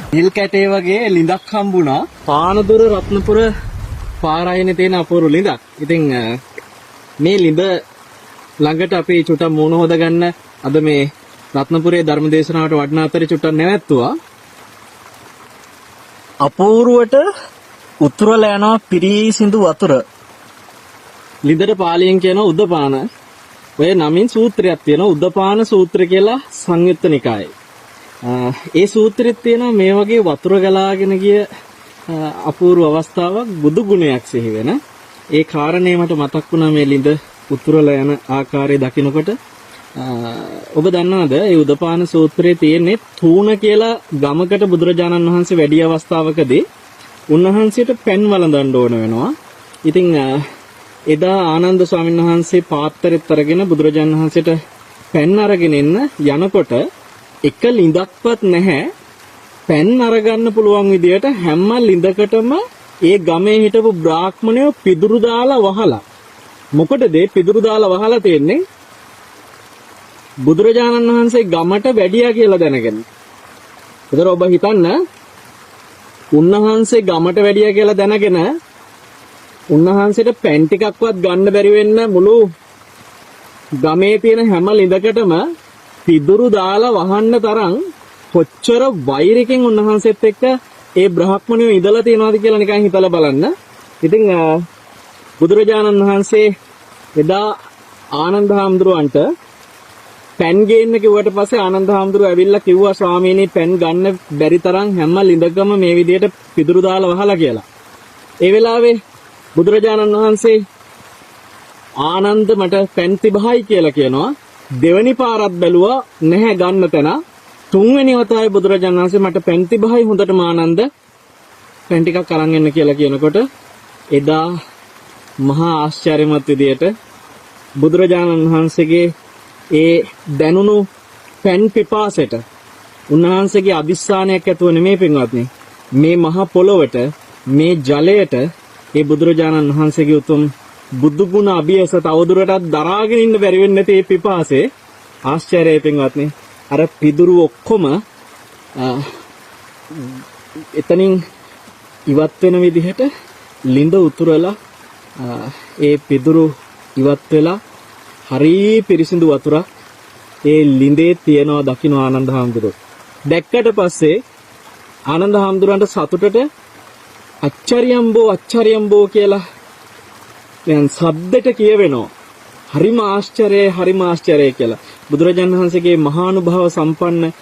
නිල් කැටේ වගේ ලිඳක් හම්බුණා. පානදුර රත්නපුර පාරායනේ තියෙන අපූර්ව ලිඳක්. ඉතින් මේ ලිඳ ළඟට අපි චුට්ටක් මූණ හොද ගන්න අද මේ රත්නපුරේ ධර්මදේශනාවට වඩන අතරේ චුට්ටක් නැවැත්තුවා. අපූර්වට උතුරලා යනවා පිරිසිදු වතුර. ලිඳට පාලියෙන් කියන උද්දපාන. ඔය නමින් සූත්‍රයක් තියෙනවා උද්දපාන සූත්‍ර කියලා සංයුත්ත නිකායේ. ඒ සූත්‍රෙත් තියෙනවා මේ වගේ වතුර ගලාගෙන ගිය අපූර්ව අවස්ථාවක් බුදු ගුණයක් සිහි වෙන. ඒ කාරණේ මට මතක් වුණා මේ ලිඳ උතුරලා යන ආකාරය දකිනකොට. ඔබ දන්නවද මේ උද්දපාන සූත්‍රයේ තියෙන්නේ තූණ කියලා ගමකට බුදුරජාණන් වහන්සේ වැඩි අවස්ථාවකදී උන්වහන්සේට පෙන් වළඳන්න ඕන වෙනවා. ඉතින් එදා ආනන්ද ස්වාමීන් වහන්සේ පාත්‍රෙත් අරගෙන බුදුරජාණන් වහන්සේට පෙන් අරගෙන යනකොට එක ලිඳක්වත් නැහැ. පෙන් අරගන්න පුළුවන් විදියට හැම ලිඳකටම ඒ ගමේ හිටපු බ්‍රාහ්මණයෝ පිදුරු දාලා වහලා. මොකටද පිදුරු දාලා වහලා තියෙන්නේ? බුදුරජාණන් වහන්සේ ගමට වැඩියා කියලා දැනගෙන. ඒතර ඔබ හිතන්න උන්වහන්සේ ගමට වැඩියා කියලා දැනගෙන උන්වහන්සේට පෙන් ටිකක්වත් ගන්න බැරි වෙන්න මුළු ගමේ තියෙන හැම ලිඳකටම පිදුරු දාලා වහන්න තරම් කොච්චර වෛරකින් උන්වහන්සේත් එක්ක ඒ බ්‍රාහ්මණයෝ ඉඳලා තියෙනවද කියලා නිකන් හිතලා බලන්න. ඉතින් බුදුරජාණන් වහන්සේ එදා ආනන්ද හාමුදුරුවන්ට පෙන් ගේන්න කිව්වට පස්සේ ආනන්ද හාමුදුරුවෝ ඇවිල්ලා කිව්වා ස්වාමීනි පෙන් ගන්න බැරි තරම් හැම ලිඳකම මේ විදියට පිදුරු දාලා වහලා කියලා. ඒ වෙලාවේ බුදුරජාණන් වහන්සේ ආනන්ද මට පෙන් තිබහයි කියලා කියනවා. දෙවනි පාරක් බැලුවා නැහැ ගන්න තැන. තුන්වෙනි වතාවේ බුදුරජාණන් වහන්සේ මට පෙන් තිබහයි හොඳටම ආනන්ද පෙන් ටිකක් අරන් එන්න කියලා කියනකොට එදා මහා ආශ්චර්යමත් විදියට බුදුරජාණන් වහන්සේගේ ඒ දැනුණු පෙන් පිපාසයට උන්වහන්සේගේ අදිස්ථානයක් ඇතුව නෙමෙයි පින්වත්නි මේ මහා පොළොවට මේ ජලයට ඒ බුදුරජාණන් වහන්සේගේ උතුම් බුදු ගුණ අභියස තවදුරටත් දරාගෙන ඉන්න බැරි වෙන්නේ නැති මේ පිපාසයේ ආශ්චර්යය පින්වත්නි අර පිදුරු ඔක්කොම එතනින් ඉවත් වෙන විදිහට ලිඳ උතුරලා ඒ පිදුරු ඉවත් වෙලා හරි පිරිසිදු වතුරක් ඒ ලිඳේ තියනවා දකින්න ආනන්ද හාමුදුරුවෝ. දැක්කට පස්සේ ආනන්ද හාමුදුරන්ට සතුටට අච්චරියම්බෝ කියලා දැන් ශබ්දෙට කියවෙනවා. හරිම ආශ්චර්යයි කියලා. බුදුරජාණන් වහන්සේගේ මහානුභාව සම්පන්න